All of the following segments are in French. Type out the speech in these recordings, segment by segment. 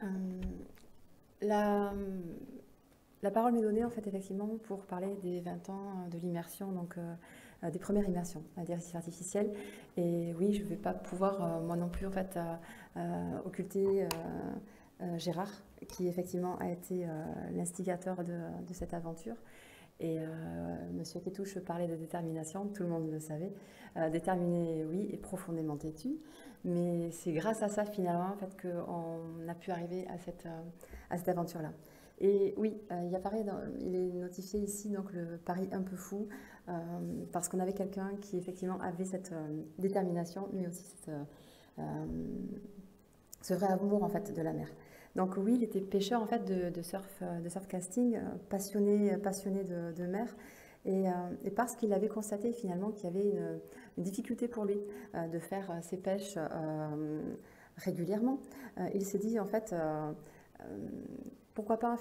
Euh, la, la parole m'est donnée en fait effectivement pour parler des 20 ans de l'immersion, donc des premières immersions des récifs artificiels. Et oui, je ne vais pas pouvoir moi non plus en fait occulter Gérard, qui effectivement a été l'instigateur de cette aventure. Et Monsieur Kétouche parlait de détermination, tout le monde le savait. Déterminé, oui, et profondément têtu. Mais c'est grâce à ça, finalement, en fait, qu'on a pu arriver à cette aventure-là. Et oui, il est notifié ici donc le pari un peu fou, euh, parce qu'on avait quelqu'un qui effectivement avait cette détermination, mais aussi euh, ce vrai amour en fait de la mer. Donc oui, il était pêcheur en fait de surfcasting, passionné de mer. Et parce qu'il avait constaté finalement qu'il y avait une difficulté pour lui de faire ses pêches régulièrement, il s'est dit en fait pourquoi pas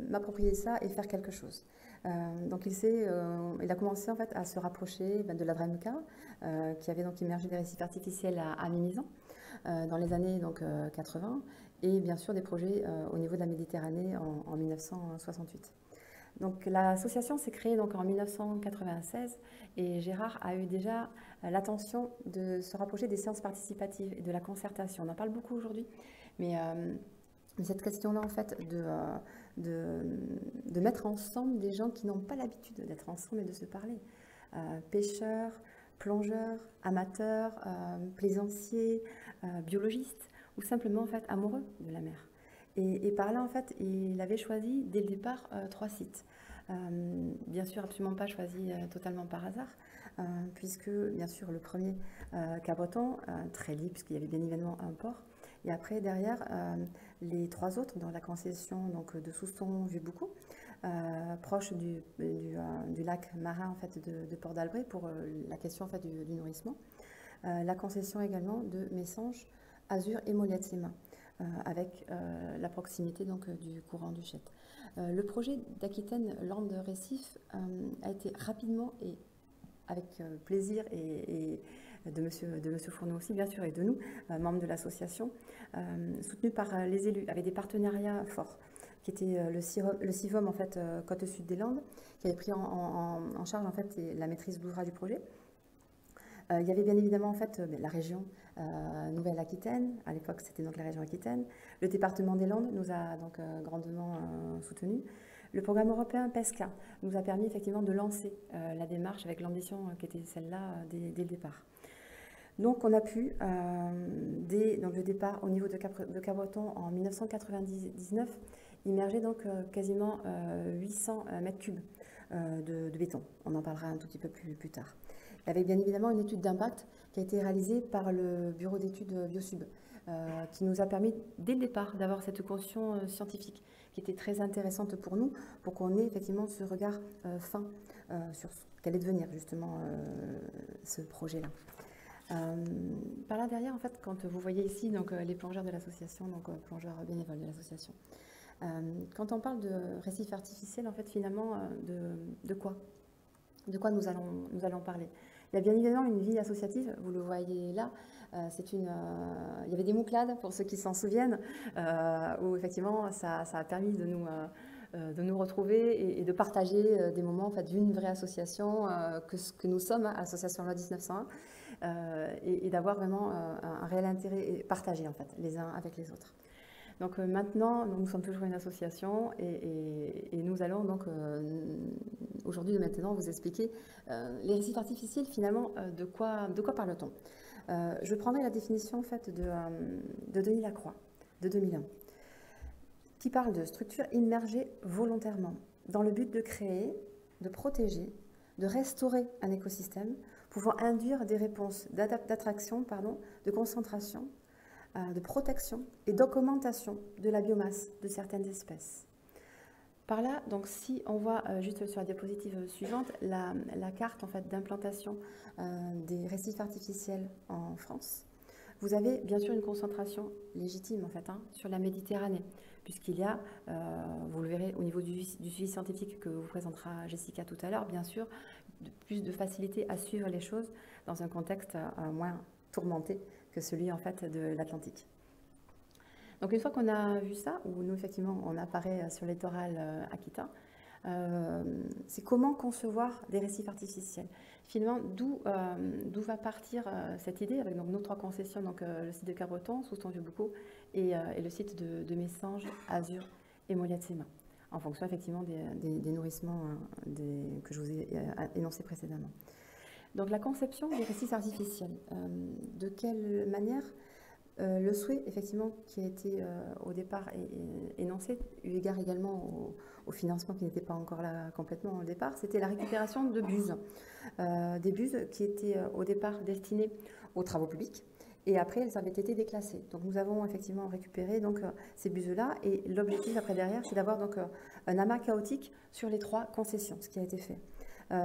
m'approprier ça et faire quelque chose. Donc il a commencé en fait à se rapprocher de la Dremka, qui avait donc immergé des récifs artificiels à Mimizan dans les années donc, 80, et bien sûr des projets au niveau de la Méditerranée en 1968. Donc l'association s'est créée donc en 1996 et Gérard a eu déjà l'attention de se rapprocher des séances participatives et de la concertation. On en parle beaucoup aujourd'hui, mais cette question-là en fait de mettre ensemble des gens qui n'ont pas l'habitude d'être ensemble et de se parler. Pêcheurs, plongeurs, amateurs, plaisanciers, biologistes ou simplement en fait amoureux de la mer. Et par là en fait il avait choisi dès le départ 3 sites. Bien sûr absolument pas choisi totalement par hasard, puisque bien sûr le premier Cabreton, très libre puisqu'il y avait bien évidemment un port, et après derrière les 3 autres dans la concession donc, de Souston-Vieux-Boucau, proche du lac marin en fait, de Port d'Albret pour la question en fait, du nourrissement. La concession également de Messanges, Azur et Moliette-les-Mains, avec la proximité donc, du courant du Chet. Le projet d'Aquitaine Land Récif a été rapidement et avec plaisir et de monsieur Fourneau aussi, bien sûr, et de nous, membres de l'association, soutenu par les élus, avec des partenariats forts, qui était le CIVOM, en fait, Côte Sud des Landes, qui avait pris en charge, en fait, la maîtrise d'ouvrage du projet. Il y avait bien évidemment, en fait, la région Nouvelle-Aquitaine, à l'époque, c'était donc la région Aquitaine. Le département des Landes nous a donc grandement soutenus. Le programme européen PESCA nous a permis effectivement de lancer la démarche avec l'ambition qui était celle-là dès le départ. Donc on a pu, dès donc, le départ au niveau de Cabreton en 1999, immerger donc quasiment 800 mètres cubes de béton. On en parlera un tout petit peu plus tard. Il y avait bien évidemment une étude d'impact qui a été réalisée par le bureau d'études Biosub, qui nous a permis dès le départ d'avoir cette conscience scientifique qui était très intéressante pour nous, pour qu'on ait effectivement ce regard fin sur ce qu'allait devenir justement ce projet-là. Par là derrière, en fait, quand vous voyez ici donc, les plongeurs de l'association, donc plongeurs bénévoles de l'association, quand on parle de récifs artificiels, en fait, finalement, de quoi nous allons parler? Il y a bien évidemment une vie associative, vous le voyez là. Il y avait des mouclades, pour ceux qui s'en souviennent, où effectivement ça a permis de nous retrouver et de partager des moments en fait, d'une vraie association que nous sommes, Association Loi 1901, et d'avoir vraiment un réel intérêt partagé en fait, les uns avec les autres. Donc maintenant, nous sommes toujours une association et nous allons donc aujourd'hui maintenant vous expliquer les récifs artificiels finalement de quoi parle-t-on. Je prendrai la définition en fait de Denis Lacroix de 2001 qui parle de structures immergées volontairement dans le but de créer, de protéger, de restaurer un écosystème pouvant induire des réponses d'attraction, de concentration, de protection et d'augmentation de la biomasse de certaines espèces. Par là, donc, si on voit juste sur la diapositive suivante la carte en fait, d'implantation des récifs artificiels en France, vous avez bien sûr une concentration légitime en fait, sur la Méditerranée, puisqu'il y a, vous le verrez au niveau du suivi scientifique que vous présentera Jessica tout à l'heure, bien sûr, plus de facilité à suivre les choses dans un contexte moins tourmenté que celui en fait de l'Atlantique. Donc une fois qu'on a vu ça, où nous effectivement on apparaît sur le littoral Akita, c'est comment concevoir des récifs artificiels. Finalement, d'où va partir cette idée avec donc, nos 3 concessions, donc le site de Cabreton, Souston-Vieux-Boucau et le site de Messanges, Azur et Moliatsema, en fonction effectivement des nourrissements que je vous ai énoncés précédemment. Donc la conception des récifs artificiels, de quelle manière le souhait, effectivement, qui a été au départ énoncé, eu égard également au financement qui n'était pas encore là complètement au départ, c'était la récupération de buses. Des buses qui étaient au départ destinées aux travaux publics, et après elles avaient été déclassées. Donc nous avons effectivement récupéré donc, ces buses-là, et l'objectif après derrière, c'est d'avoir donc un amas chaotique sur les 3 concessions, ce qui a été fait.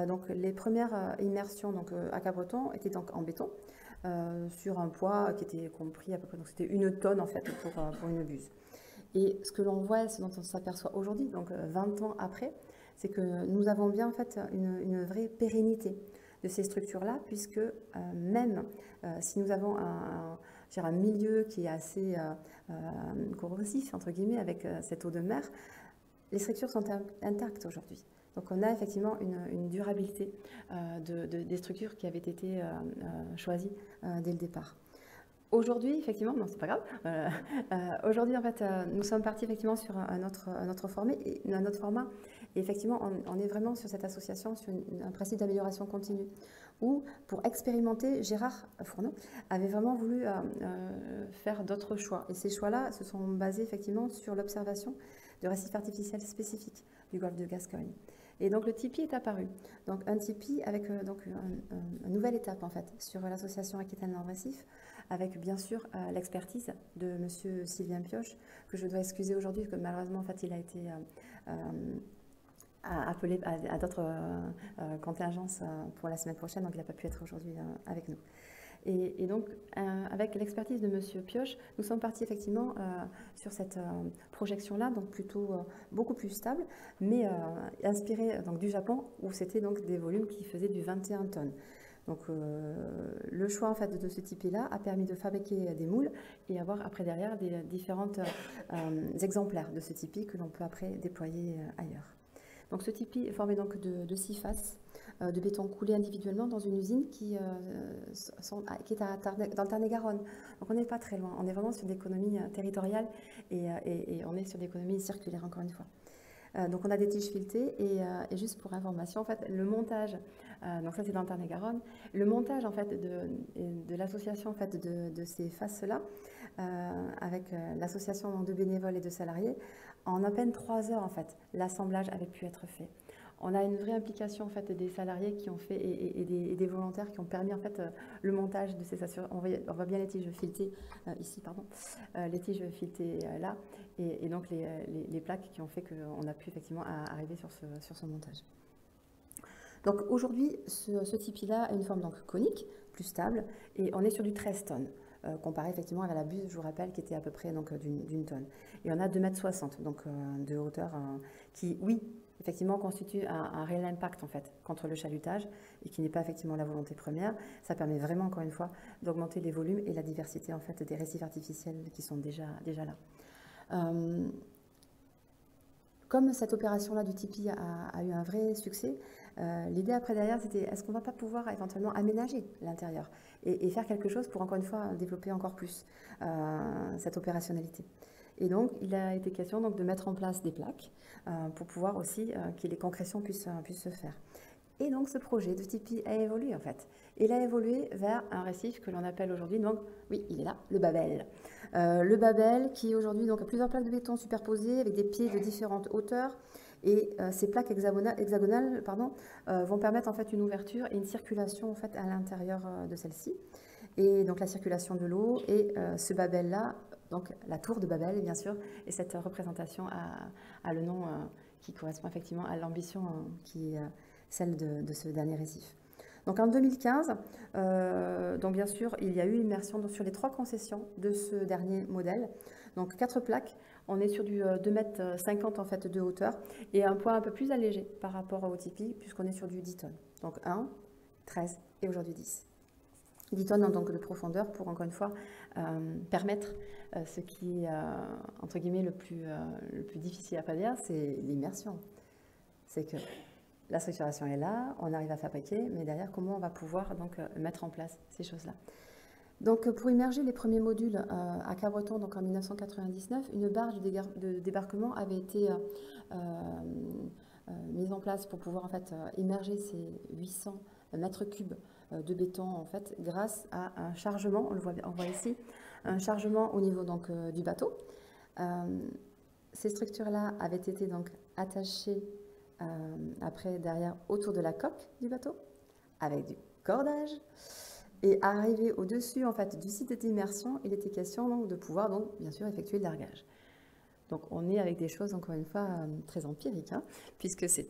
Donc les premières immersions donc, à Cabreton étaient donc en béton, sur un poids qui était compris à peu près, donc c'était 1 tonne en fait pour une buse. Et ce que l'on voit, ce dont on s'aperçoit aujourd'hui, donc 20 ans après, c'est que nous avons bien en fait une vraie pérennité de ces structures-là, puisque même si nous avons un milieu qui est assez corrosif, entre guillemets, avec cette eau de mer, les structures sont intactes aujourd'hui. Donc on a effectivement une durabilité des structures qui avaient été choisies dès le départ. Aujourd'hui, effectivement, non, c'est pas grave. Aujourd'hui, en fait, nous sommes partis effectivement sur un autre format. Et effectivement, on est vraiment sur cette association, sur un principe d'amélioration continue, où, pour expérimenter, Gérard Fourneau avait vraiment voulu faire d'autres choix. Et ces choix-là se sont basés effectivement sur l'observation de récifs artificiels spécifiques du golfe de Gascogne. Et donc le tipi est apparu. Donc un tipi avec donc une nouvelle étape en fait sur l'association Aquitaine Nord Récif, avec bien sûr l'expertise de Monsieur Sylvain Pioche, que je dois excuser aujourd'hui, parce que malheureusement en fait il a été appelé à d'autres contingences pour la semaine prochaine, donc il n'a pas pu être aujourd'hui avec nous. Et donc, avec l'expertise de Monsieur Pioche, nous sommes partis effectivement sur cette projection-là, donc plutôt beaucoup plus stable, mais inspirée donc, du Japon, où c'était donc des volumes qui faisaient du 21 tonnes. Donc, le choix en fait de ce tipi-là a permis de fabriquer des moules et avoir après derrière des différents exemplaires de ce tipi que l'on peut après déployer ailleurs. Donc, ce tipi est formé donc de 6 faces de béton coulé individuellement dans une usine qui est dans le Tarn-et-Garonne. Donc on n'est pas très loin, on est vraiment sur l'économie territoriale et on est sur l'économie circulaire encore une fois. Donc on a des tiges filetées et juste pour information, en fait, le montage, donc ça c'est dans le Tarn-et-Garonne, le montage en fait de l'association en fait de ces faces-là, avec l'association de bénévoles et de salariés, en à peine 3 heures en fait, l'assemblage avait pu être fait. On a une vraie implication en fait des salariés qui ont fait et des volontaires qui ont permis en fait le montage de ces assurances. On voit bien les tiges filetées ici, pardon, les tiges filetées là, et donc les plaques qui ont fait qu'on a pu effectivement arriver sur ce montage. Donc aujourd'hui, ce tipi-là a une forme donc conique, plus stable, et on est sur du 13 tonnes. Comparé effectivement à la buse, je vous rappelle, qui était à peu près d'une tonne. Et on a 2,60 m, donc de hauteur, qui, oui, effectivement, constitue un réel impact en fait contre le chalutage et qui n'est pas effectivement la volonté première. Ça permet vraiment, encore une fois, d'augmenter les volumes et la diversité en fait des récifs artificiels qui sont déjà là. Comme cette opération-là du tipi a eu un vrai succès, l'idée après derrière, c'était est-ce qu'on ne va pas pouvoir éventuellement aménager l'intérieur et faire quelque chose pour, encore une fois, développer encore plus cette opérationnalité. Et donc, il a été question donc, de mettre en place des plaques pour pouvoir aussi que les concrétions puissent se faire. Et donc, ce projet de tipi a évolué en fait. Il a évolué vers un récif que l'on appelle aujourd'hui, donc, oui, il est là, le Babel. Le Babel qui aujourd'hui donc, a plusieurs plaques de béton superposées avec des pieds de différentes hauteurs. Et ces plaques hexagonales vont permettre en fait une ouverture et une circulation en fait, à l'intérieur de celle-ci. Et donc la circulation de l'eau et ce Babel-là, donc la tour de Babel bien sûr, et cette représentation a le nom qui correspond effectivement à l'ambition qui est celle de ce dernier récif. Donc en 2015, donc bien sûr, il y a eu immersion sur les 3 concessions de ce dernier modèle. Donc 4 plaques, on est sur du 2,50 m en fait de hauteur et un poids un peu plus allégé par rapport au tipi puisqu'on est sur du 10 tonnes. Donc 1, 13 et aujourd'hui 10. 10 tonnes donc de profondeur pour, encore une fois, permettre ce qui est, entre guillemets, le plus difficile à prédire, c'est l'immersion. C'est que la structuration est là, on arrive à fabriquer, mais derrière, comment on va pouvoir donc mettre en place ces choses-là. Donc, pour immerger les premiers modules à Cabreton, donc en 1999, une barge de débarquement avait été mise en place pour pouvoir en fait immerger ces 800 mètres cubes de béton en fait grâce à un chargement, on voit ici, un chargement au niveau donc du bateau. Ces structures-là avaient été donc attachées après derrière autour de la coque du bateau avec du cordage. Et arrivé au-dessus en fait, du site d'immersion, il était question donc, de pouvoir donc, bien sûr effectuer le largage. Donc on est avec des choses encore une fois très empiriques, hein, puisque ça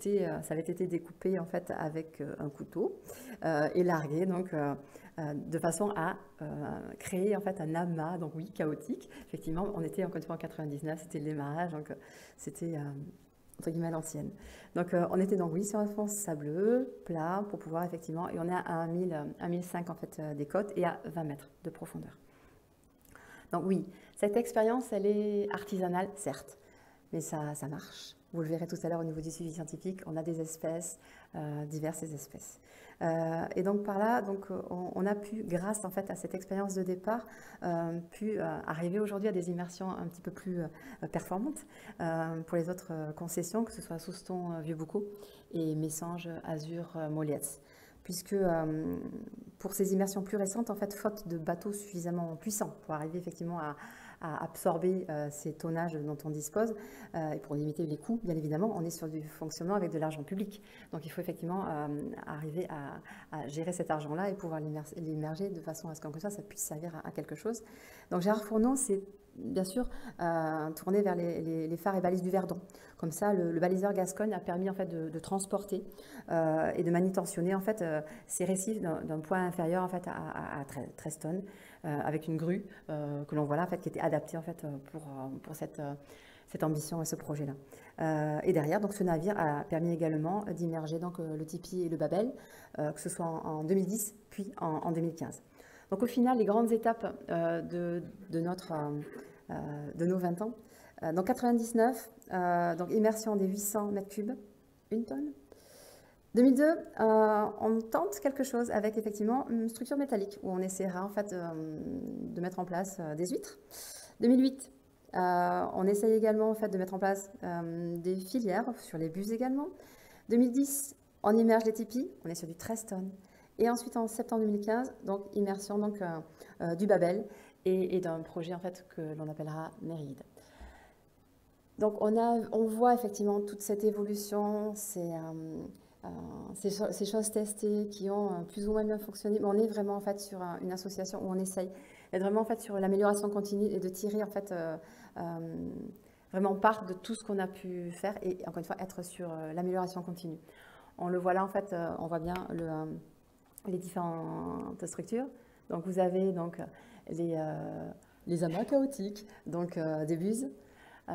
avait été découpé en fait avec un couteau et largué donc de façon à créer en fait un amas, donc oui chaotique. Effectivement, on était encore une fois en 99, c'était le démarrage, donc c'était entre guillemets à l'ancienne. Donc on était donc oui sur un fond sableux, plat, pour pouvoir effectivement, et on est à 1005 en fait des côtes et à 20 mètres de profondeur. Donc oui, cette expérience, elle est artisanale, certes, mais ça marche. Vous le verrez tout à l'heure au niveau du suivi scientifique, on a des espèces, diverses espèces. Et donc par là, donc, on a pu, grâce en fait à cette expérience de départ, arriver aujourd'hui à des immersions un petit peu plus performantes pour les autres concessions, que ce soit Souston, Vieux-Boucau et Messanges, Azur, Molietz. Puisque pour ces immersions plus récentes, en fait, faute de bateaux suffisamment puissants pour arriver effectivement à absorber ces tonnages dont on dispose, et pour limiter les coûts, bien évidemment, on est sur du fonctionnement avec de l'argent public. Donc il faut effectivement arriver à gérer cet argent-là et pouvoir l'immerger de façon à ce que ça puisse servir à quelque chose. Donc Gérard Fourneau, c'est bien sûr tourné vers les phares et balises du Verdon. Comme ça, le baliseur Gascogne a permis en fait de transporter et de manutentionner en fait ces récifs d'un point inférieur en fait à 13 tonnes avec une grue que l'on voit là en fait qui était adaptée en fait pour cette ambition et ce projet-là. Et derrière, donc ce navire a permis également d'immerger donc le Tipi et le Babel, que ce soit en 2010 puis en 2015. Donc au final, les grandes étapes de nos 20 ans. Donc 99, donc immersion des 800 mètres cubes, 1 tonne. 2002, on tente quelque chose avec effectivement une structure métallique où on essaiera en fait de mettre en place des huîtres. 2008, on essaye également en fait de mettre en place des filières sur les buses également. 2010, on immerge les tipis, on est sur du 13 tonnes. Et ensuite, en septembre 2015, donc immersion donc, du Babel et d'un projet en fait que l'on appellera Méride. Donc on voit effectivement toute cette évolution, ces choses testées qui ont plus ou moins bien fonctionné. Mais on est vraiment en fait sur une association où on essaye d'être vraiment en fait sur l'amélioration continue et de tirer en fait vraiment part de tout ce qu'on a pu faire et encore une fois être sur l'amélioration continue. On le voit là en fait, on voit bien les différentes structures. Donc vous avez donc les amas chaotiques, donc des buses.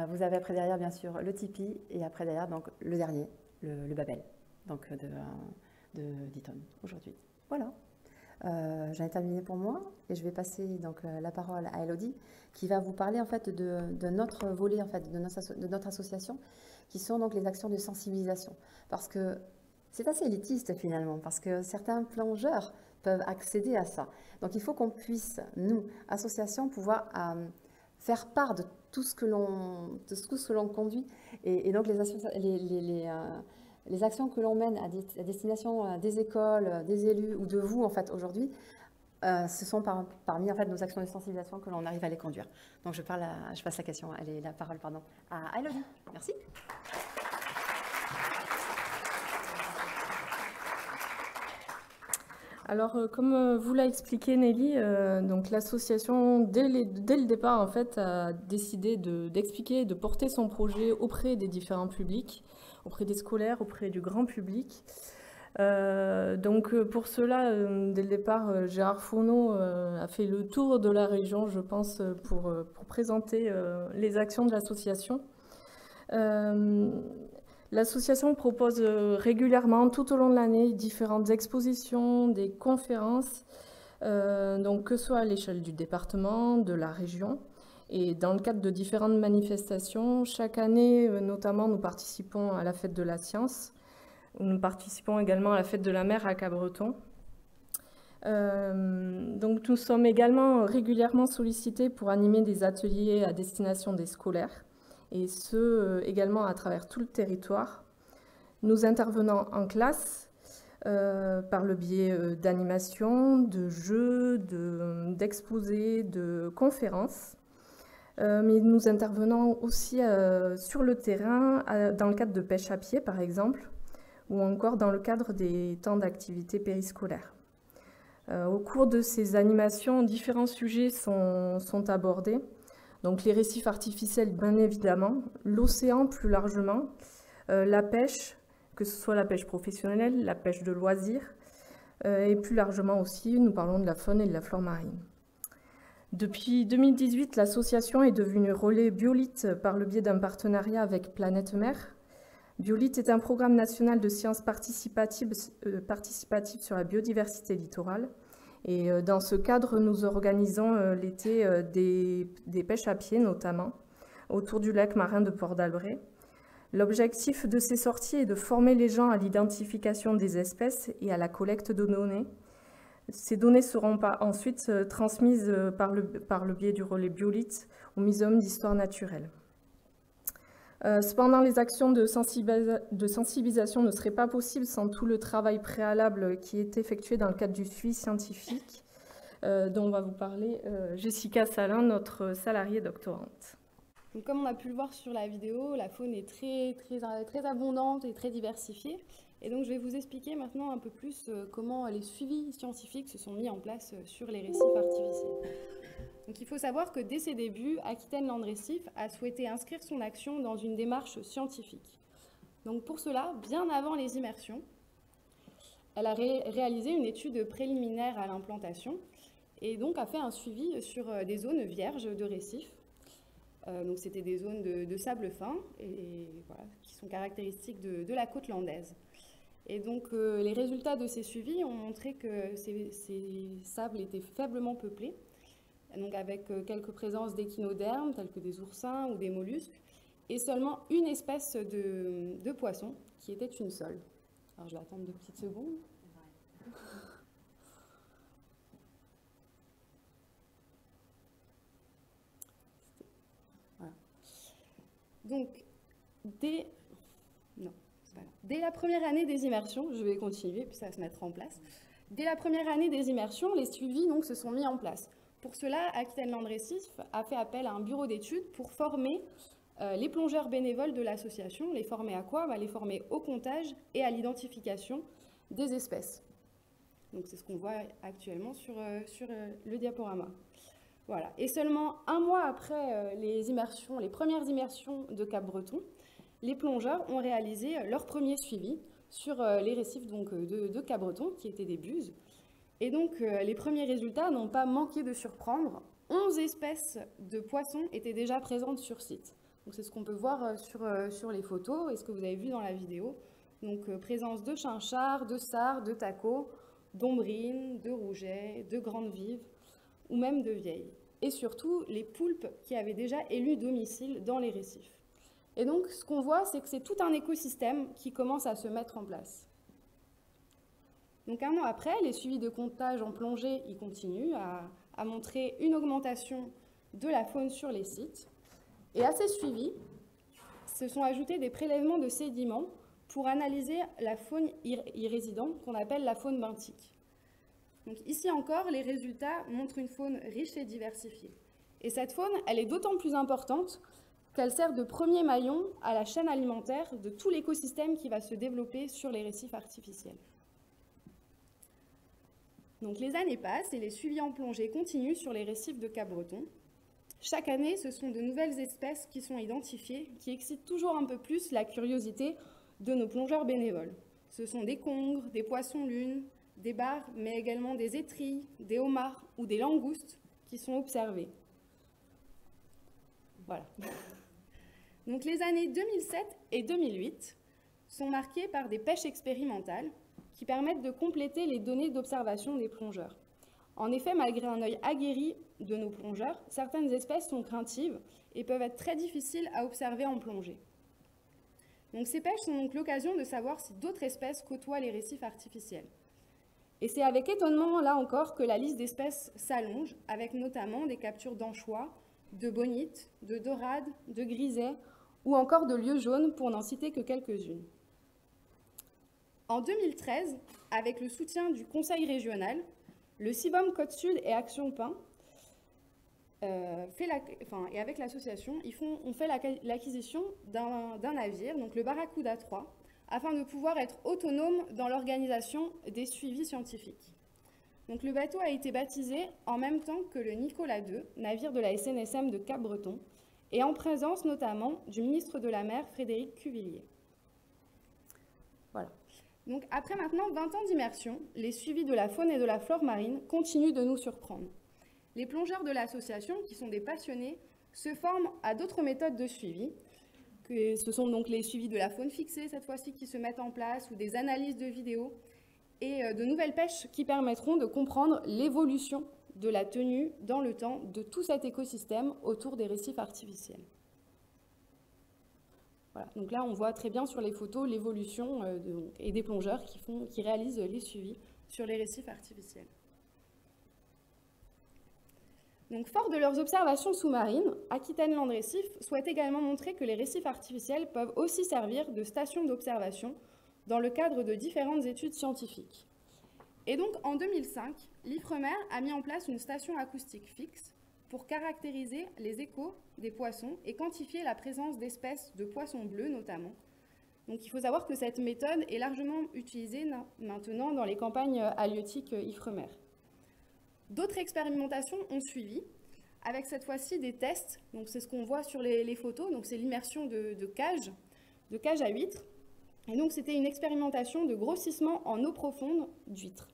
Vous avez après derrière bien sûr le tipi et après derrière donc le dernier, le Babel, donc de 10 tonnes aujourd'hui. Voilà. J'en ai terminé pour moi et je vais passer donc la parole à Elodie qui va vous parler en fait de notre volet en fait de notre association qui sont donc les actions de sensibilisation parce que c'est assez élitiste finalement, parce que certains plongeurs peuvent accéder à ça. Donc il faut qu'on puisse, nous, associations, pouvoir faire part de tout ce que l'on conduit. Et donc les actions que l'on mène à destination des écoles, des élus ou de vous, en fait, aujourd'hui, ce sont parmi en fait, nos actions de sensibilisation que l'on arrive à les conduire. Donc je passe la parole à Elodie. Merci. Alors, comme vous l'a expliqué Nelly, donc l'association, dès le départ, en fait, a décidé d'expliquer et de porter son projet auprès des différents publics, auprès des scolaires, auprès du grand public. Donc, pour cela, dès le départ, Gérard Fourneau a fait le tour de la région, je pense, pour présenter les actions de l'association. L'association propose régulièrement, tout au long de l'année, différentes expositions, des conférences donc que ce soit à l'échelle du département, de la région. Et dans le cadre de différentes manifestations, chaque année, notamment, nous participons à la fête de la science. Nous participons également à la fête de la mer à Cabreton. Donc nous sommes également régulièrement sollicités pour animer des ateliers à destination des scolaires, et ce également à travers tout le territoire. Nous intervenons en classe par le biais d'animations, de jeux, d'exposés, de conférences. Mais nous intervenons aussi sur le terrain, dans le cadre de pêche à pied par exemple, ou encore dans le cadre des temps d'activité périscolaire. Au cours de ces animations, différents sujets sont abordés. Donc les récifs artificiels, bien évidemment, l'océan plus largement, la pêche, que ce soit la pêche professionnelle, la pêche de loisirs, et plus largement aussi, nous parlons de la faune et de la flore marine. Depuis 2018, l'association est devenue relais Biolite par le biais d'un partenariat avec Planète Mer. Biolite est un programme national de sciences participatives sur la biodiversité littorale. Et dans ce cadre, nous organisons l'été des pêches à pied, notamment, autour du lac marin de Port d'Albret. L'objectif de ces sorties est de former les gens à l'identification des espèces et à la collecte de données. Ces données seront ensuite transmises par le biais du relais Biolite au Muséum d'histoire naturelle. Cependant, les actions de sensibilisation ne seraient pas possibles sans tout le travail préalable qui est effectué dans le cadre du suivi scientifique, dont va vous parler Jessica Salin, notre salariée doctorante. Donc, comme on a pu le voir sur la vidéo, la faune est très abondante et très diversifiée. Et donc, je vais vous expliquer maintenant un peu plus comment les suivis scientifiques se sont mis en place sur les récifs artificiels. Donc, il faut savoir que dès ses débuts, Aquitaine Land Récifs a souhaité inscrire son action dans une démarche scientifique. Donc, pour cela, bien avant les immersions, elle a réalisé une étude préliminaire à l'implantation et donc a fait un suivi sur des zones vierges de récifs. Donc, c'était des zones de sable fin et voilà, qui sont caractéristiques de la côte landaise. Et donc, les résultats de ces suivis ont montré que ces sables étaient faiblement peuplés, donc avec quelques présences d'échinodermes, tels que des oursins ou des mollusques, et seulement une espèce de poisson, qui était une sole. Alors, je vais attendre 2 petites secondes. Voilà. Donc, dès la première année des immersions, je vais continuer, puis ça va se mettre en place. Dès la première année des immersions, les suivis donc, se sont mis en place. Pour cela, Aquitaine Land Récifs a fait appel à un bureau d'études pour former les plongeurs bénévoles de l'association. Les former à quoi? Les former au comptage et à l'identification des espèces. Donc c'est ce qu'on voit actuellement sur le diaporama. Voilà. Et seulement 1 mois après les premières immersions de Cap-Breton, les plongeurs ont réalisé leur premier suivi sur les récifs donc, de Cap-Breton, qui étaient des buses. Et donc, les premiers résultats n'ont pas manqué de surprendre. 11 espèces de poissons étaient déjà présentes sur site. Donc, c'est ce qu'on peut voir sur les photos et ce que vous avez vu dans la vidéo. Donc, présence de chinchards, de sards, de tacos, d'ombrines, de rougets, de grandes vives ou même de vieilles. Et surtout, les poulpes qui avaient déjà élu domicile dans les récifs. Et donc, ce qu'on voit, c'est que c'est tout un écosystème qui commence à se mettre en place. Donc 1 an après, les suivis de comptage en plongée y continuent à montrer une augmentation de la faune sur les sites. Et à ces suivis, se sont ajoutés des prélèvements de sédiments pour analyser la faune y résidant, qu'on appelle la faune benthique. Donc ici encore, les résultats montrent une faune riche et diversifiée. Et cette faune, elle est d'autant plus importante qu'elle sert de premier maillon à la chaîne alimentaire de tout l'écosystème qui va se développer sur les récifs artificiels. Donc les années passent et les suivis en plongée continuent sur les récifs de Cap-Breton. Chaque année, ce sont de nouvelles espèces qui sont identifiées, qui excitent toujours un peu plus la curiosité de nos plongeurs bénévoles. Ce sont des congres, des poissons-lunes, des bars, mais également des étrilles, des homards ou des langoustes qui sont observés. Voilà. Donc les années 2007 et 2008 sont marquées par des pêches expérimentales qui permettent de compléter les données d'observation des plongeurs. En effet, malgré un œil aguerri de nos plongeurs, certaines espèces sont craintives et peuvent être très difficiles à observer en plongée. Donc ces pêches sont donc l'occasion de savoir si d'autres espèces côtoient les récifs artificiels. Et c'est avec étonnement, là encore, que la liste d'espèces s'allonge, avec notamment des captures d'anchois, de bonites, de dorades, de grisets ou encore de lieux jaunes, pour n'en citer que quelques-unes. En 2013, avec le soutien du Conseil régional, le CIBOM Côte-Sud et Action Pin, et avec l'association, on fait l'acquisition d'un navire, donc le Barracuda 3, afin de pouvoir être autonome dans l'organisation des suivis scientifiques. Donc le bateau a été baptisé en même temps que le Nicolas II, navire de la SNSM de Cap-Breton, et en présence notamment du ministre de la Mer, Frédéric Cuvillier. Voilà. Donc après maintenant 20 ans d'immersion, les suivis de la faune et de la flore marine continuent de nous surprendre. Les plongeurs de l'association, qui sont des passionnés, se forment à d'autres méthodes de suivi. Ce sont donc les suivis de la faune fixée, cette fois-ci, qui se mettent en place, ou des analyses de vidéos, et de nouvelles pêches qui permettront de comprendre l'évolution de la tenue dans le temps de tout cet écosystème autour des récifs artificiels. Voilà. Donc là, on voit très bien sur les photos l'évolution et des plongeurs qui réalisent les suivis sur les récifs artificiels. Donc, fort de leurs observations sous-marines, Aquitaine Land Récif souhaite également montrer que les récifs artificiels peuvent aussi servir de station d'observation dans le cadre de différentes études scientifiques. Et donc, en 2005, l'Ifremer a mis en place une station acoustique fixe pour caractériser les échos des poissons et quantifier la présence d'espèces de poissons bleus notamment. Donc, il faut savoir que cette méthode est largement utilisée maintenant dans les campagnes halieutiques Ifremer. D'autres expérimentations ont suivi, avec cette fois-ci des tests. Donc c'est ce qu'on voit sur les photos. Donc c'est l'immersion de cages à huîtres. Et donc c'était une expérimentation de grossissement en eau profonde d'huîtres.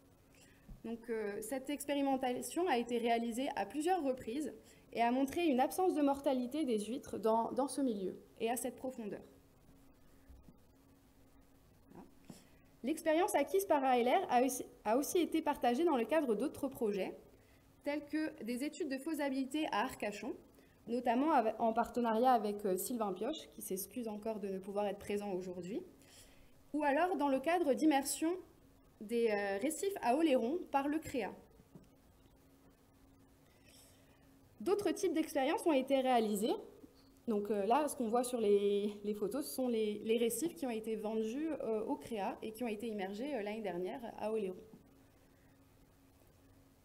Donc cette expérimentation a été réalisée à plusieurs reprises et a montré une absence de mortalité des huîtres dans ce milieu et à cette profondeur. L'expérience acquise par ALR a aussi été partagée dans le cadre d'autres projets, tels que des études de faisabilité à Arcachon, notamment en partenariat avec Sylvain Pioche, qui s'excuse encore de ne pouvoir être présent aujourd'hui, ou alors dans le cadre d'immersion des récifs à Oléron par le CREA. D'autres types d'expériences ont été réalisées. Donc là, ce qu'on voit sur les photos, ce sont les récifs qui ont été vendus au CREA et qui ont été immergés l'année dernière à Oléron.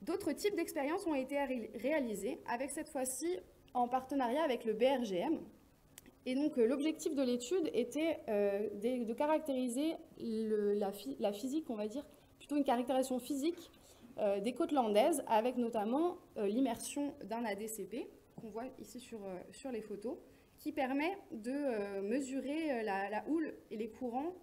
D'autres types d'expériences ont été réalisées, avec cette fois-ci en partenariat avec le BRGM. Et donc l'objectif de l'étude était de caractériser la physique, on va dire, plutôt une caractérisation physique des côtes landaises, avec notamment l'immersion d'un ADCP, qu'on voit ici sur les photos, qui permet de mesurer la houle et les courants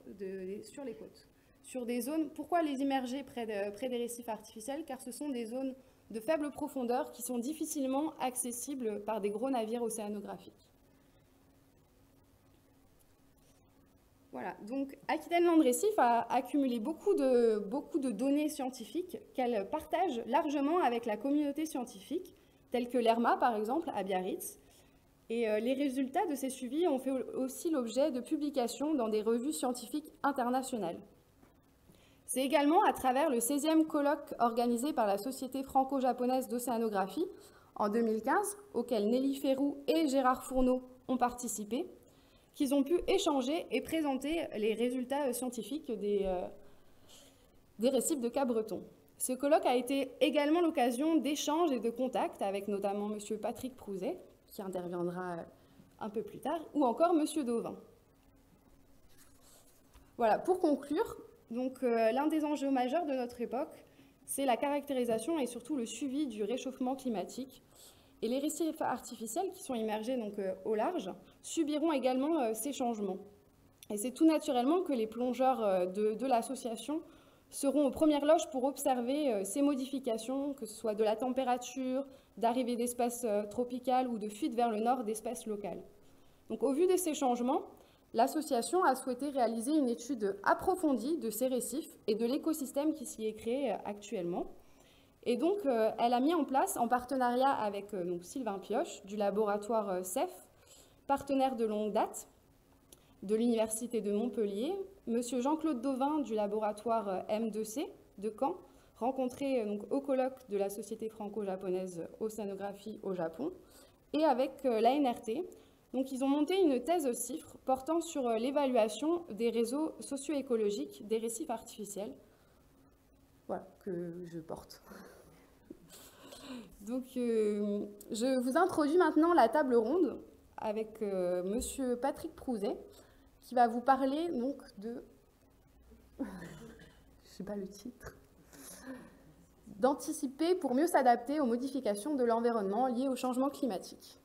sur les côtes. Sur des zones, pourquoi les immerger près des récifs artificiels? Car ce sont des zones de faible profondeur qui sont difficilement accessibles par des gros navires océanographiques. Voilà, donc Aquitaine Land Récif a accumulé beaucoup de données scientifiques qu'elle partage largement avec la communauté scientifique, tels que l'ERMA, par exemple, à Biarritz. Et les résultats de ces suivis ont fait aussi l'objet de publications dans des revues scientifiques internationales. C'est également à travers le 16e colloque organisé par la Société franco-japonaise d'océanographie en 2015, auquel Nelly Ferrou et Gérard Fourneau ont participé, qu'ils ont pu échanger et présenter les résultats scientifiques des récifs de Cap-Breton. Ce colloque a été également l'occasion d'échanges et de contacts avec notamment M. Patrick Prouzet, qui interviendra un peu plus tard, ou encore M. Dauvin. Voilà, pour conclure, donc l'un des enjeux majeurs de notre époque, c'est la caractérisation et surtout le suivi du réchauffement climatique. Et les récifs artificiels qui sont immergés donc, au large subiront également ces changements. Et c'est tout naturellement que les plongeurs de l'association seront aux premières loges pour observer ces modifications, que ce soit de la température, d'arrivée d'espèces tropicales ou de fuite vers le nord d'espèces locales. Donc, au vu de ces changements, l'association a souhaité réaliser une étude approfondie de ces récifs et de l'écosystème qui s'y est créé actuellement. Et donc, elle a mis en place, en partenariat avec donc Sylvain Pioche, du laboratoire CEF, partenaire de longue date, de l'Université de Montpellier, Monsieur Jean-Claude Dauvin, du laboratoire M2C de Caen, rencontré donc, au colloque de la Société franco-japonaise Océanographie au Japon, et avec l'ANRT. Donc, ils ont monté une thèse CIFRE portant sur l'évaluation des réseaux socio-écologiques des récifs artificiels, voilà, que je porte. Donc, je vous introduis maintenant la table ronde avec Monsieur Patrick Prouzet, qui va vous parler donc de... je ne sais pas le titre. D'anticiper pour mieux s'adapter aux modifications de l'environnement liées au changement climatique.